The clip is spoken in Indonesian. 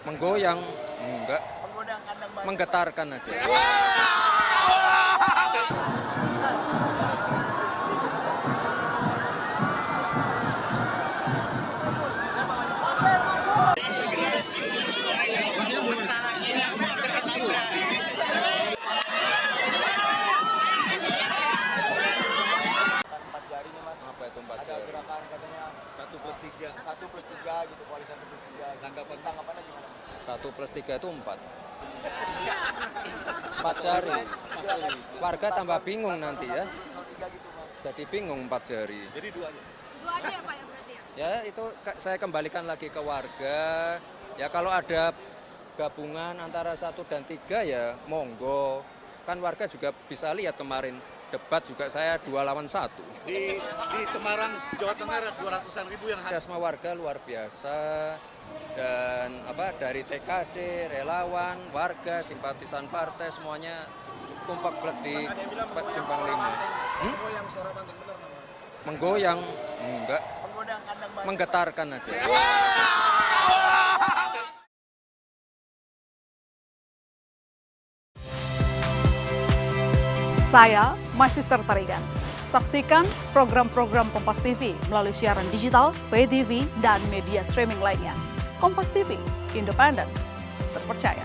Menggoyang, enggak. Menggetarkan aja. Apa itu 4 jari? Ada gerakan katanya 1+3. 1+3 gitu, koalisi 1+3. Tanggapannya gimana? 1+3 itu 4. 4 jari. Warga tambah bingung nanti ya. Jadi bingung 4 jari. Jadi duanya. Dua aja ya Pak ya berarti ya? Ya itu saya kembalikan lagi ke warga. Ya kalau ada gabungan antara 1 dan 3 ya monggo. Kan warga juga bisa lihat kemarin debat juga saya 2 lawan 1. Di Semarang, Jawa Tengah 200-an ribu yang hadir. Semua warga luar biasa dan dari TKD, relawan, warga, simpatisan partai semuanya tumpak blek di Simpang 5. Yang suara banting benar namanya. Menggoyang, enggak. Menggoda kandang banteng. Menggetarkan aja. Saya Masyister Tarigan. Saksikan program-program Kompas TV melalui siaran digital, pay TV, dan media streaming lainnya. Kompas TV, independen, terpercaya.